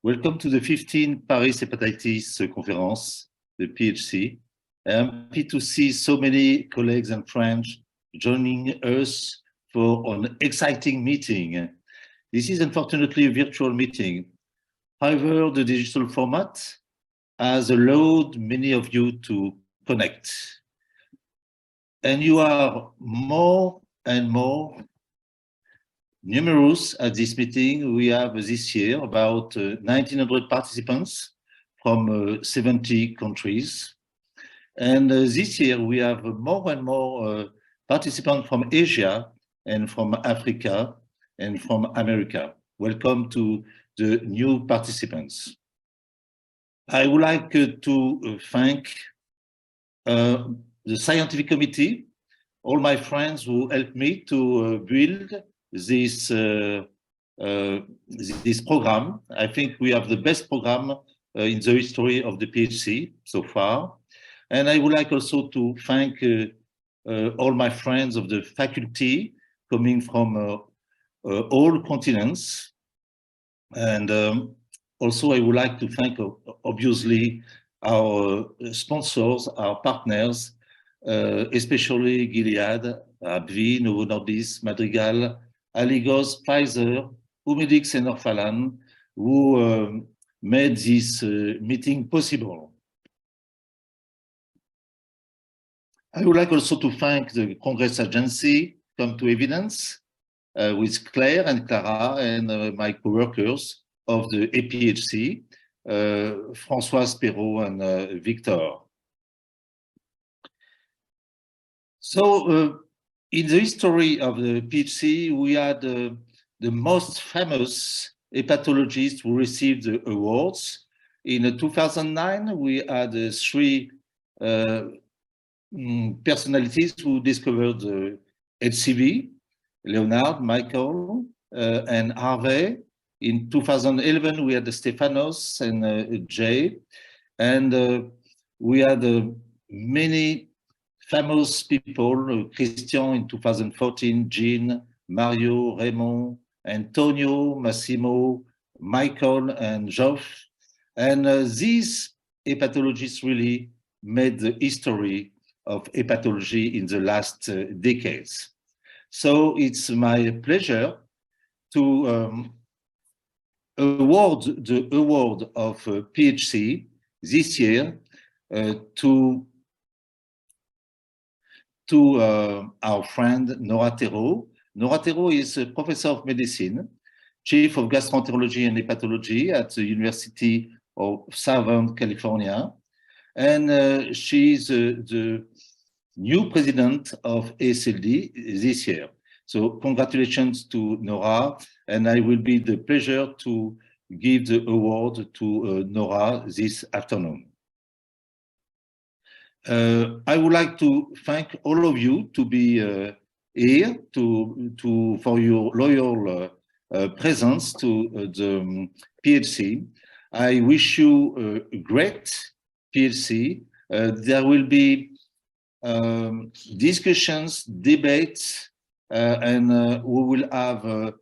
Welcome to the 15th Paris Hepatitis Conference, the PHC. I'm happy to see so many colleagues and friends joining us for an exciting meeting. This is unfortunately a virtual meeting. However, the digital format has allowed many of you to connect. And you are more and more numerous at this meeting. We have this year about 1,900 participants from 70 countries. And this year we have more and more participants from Asia and from Africa and from America. Welcome to the new participants. I would like to thank the scientific committee, all my friends who helped me to build this program. I think we have the best program in the history of the PHC so far. And I would like also to thank all my friends of the faculty coming from all continents. And also I would like to thank, obviously, our sponsors, our partners, especially Gilead, AbbVie, Novo Nordisk, Madrigal, Aligos, Pfizer, Umedix, and Orphalan, who made this meeting possible. I would like also to thank the Congress Agency, Come to Evidence, with Claire and Clara and my co-workers of the APHC, Françoise Perrault and Victor. So in the history of the PHC, we had the most famous hepatologists who received the awards. In 2009, we had three personalities who discovered HCV, Leonard, Michael, and Harvey. In 2011, we had Stefanos and Jay, and we had many famous people, Christian in 2014, Jean, Mario, Raymond, Antonio, Massimo, Michael, and Geoff. And these hepatologists really made the history of hepatology in the last decades. So it's my pleasure to award the award of PHC this year to our friend Nora Terreau. Nora Terreau is a professor of medicine, chief of gastroenterology and hepatology at the University of Southern California. And she is the new president of ASLD this year. So congratulations to Nora, and I will be the pleasure to give the award to Nora this afternoon. I would like to thank all of you to be here for your loyal presence to the PHC. I wish you a great PHC. There will be discussions, debates, and we will have a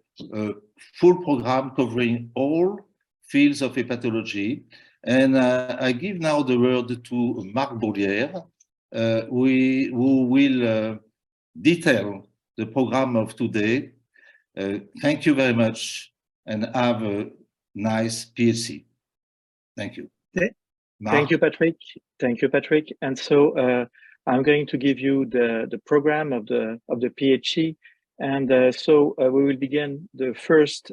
full program covering all fields of hepatology. And I give now the word to Marc BOURLIÈRE, who will detail the program of today. Thank you very much and have a nice PHC. Thank you. Thank you, Patrick. Thank you, Patrick. And so I'm going to give you the program of the PHC. And so we will begin the first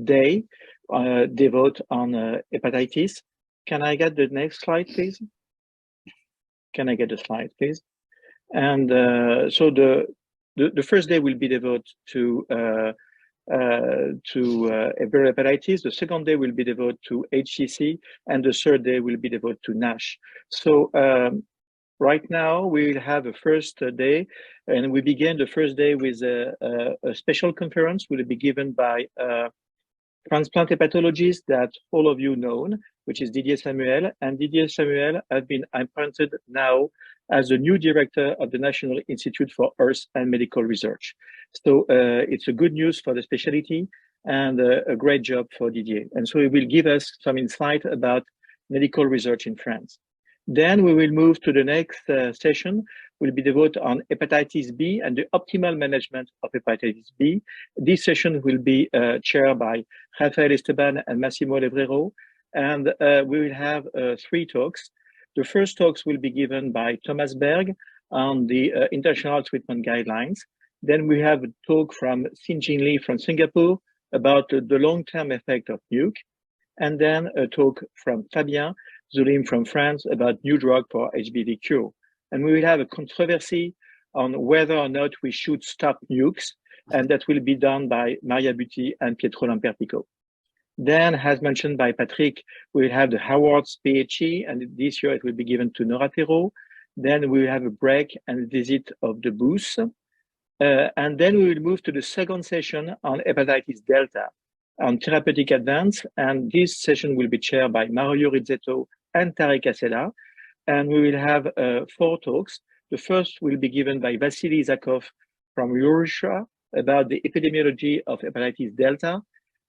day devote on hepatitis. Can I get the next slide, please? Can I get the slide, please? And so the first day will be devoted to hepatitis. The second day will be devoted to HCC, and the third day will be devoted to NASH. So right now we will have a first day, and we begin the first day with a special conference will be given by transplant hepatologist that all of you know, which is Didier Samuel. And Didier Samuel has been appointed now as the new director of the National Institute for Health and Medical Research. So it's a good news for the specialty, and a great job for Didier. And so he will give us some insight about medical research in France. Then we will move to the next session, will be devoted on hepatitis B and the optimal management of hepatitis B. This session will be chaired by Rafael Esteban and Massimo Levrero, and we will have 3 talks. The first talks will be given by Thomas Berg on the international treatment guidelines. Then we have a talk from Xin-Jin Li from Singapore about the long-term effect of NUC. And then a talk from Fabien Zoulim from France about new drug for HBV cure. And we will have a controversy on whether or not we should stop NUCs, and that will be done by Maria Butti and Pietro Lampertico. Then, as mentioned by Patrick, we'll have the Howard's PHC, and this year it will be given to Noratero. Then we will have a break and visit of the booth. And then we will move to the second session on hepatitis delta on therapeutic advance. And this session will be chaired by Mario Rizzetto and Tarek Asela. And we will have 4 talks. The first will be given by Vasily Zakov from Russia about the epidemiology of hepatitis delta.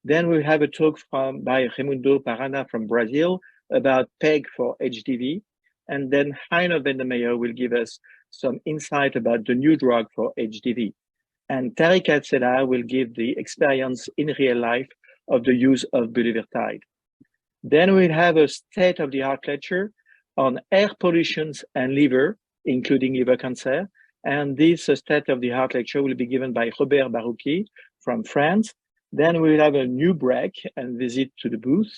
Then we'll have a talk by Raimundo Parana from Brazil about PEG for HDV. And then Heiner Vendemeyer will give us some insight about the new drug for HDV. And Tarek Asela will give the experience in real life of the use of bulevirtide. Then we'll have a state-of-the-art lecture on air pollution and liver, including liver cancer. And this state-of-the-art lecture will be given by Robert Barouki from France. Then we'll have a new break and visit to the booth.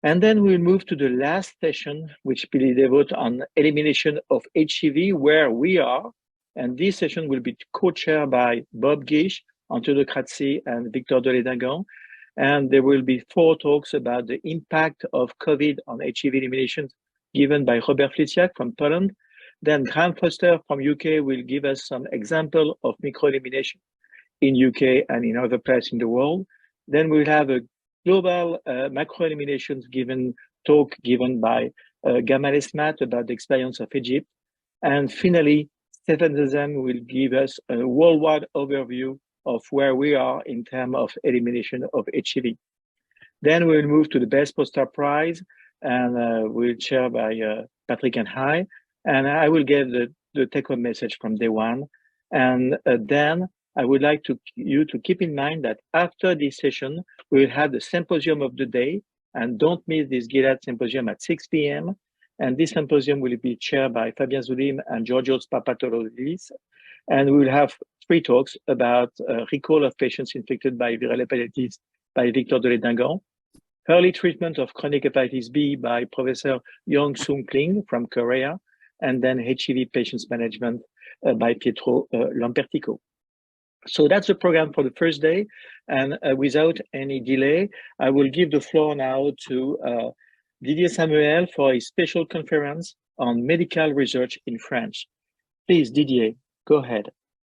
And then we'll move to the last session, which will be devoted on elimination of HCV, where we are. And this session will be co-chaired by Bob Gish, Antonio Crazzi, and Victor Delay-Dingan. And there will be 4 talks about the impact of COVID on HCV elimination given by Robert Fliciak from Poland. Then Graham Foster from UK will give us some example of microelimination in UK and in other places in the world. Then we'll have a global macroeliminations talk given by Gamal Esmat about the experience of Egypt. And finally, Stefan Zezem will give us a worldwide overview of where we are in terms of elimination of HIV. Then we'll move to the Best Poster Prize, and we'll share by Patrick and I. And I will give the take-home message from day one. And then I would like you to keep in mind that after this session, we'll have the symposium of the day, and don't miss this Gilead symposium at 6 p.m. And this symposium will be chaired by Fabien Zoulim and Georgios Papatologis. And we will have 3 talks about recall of patients infected by viral hepatitis by Victor Delay-Dingan, early treatment of chronic hepatitis B by Professor Yong Sung Kling from Korea, and then HIV patients management by Pietro Lampertico. So that's the program for the first day. And without any delay, I will give the floor now to Didier Samuel for a special conference on medical research in French. Please, Didier, go ahead.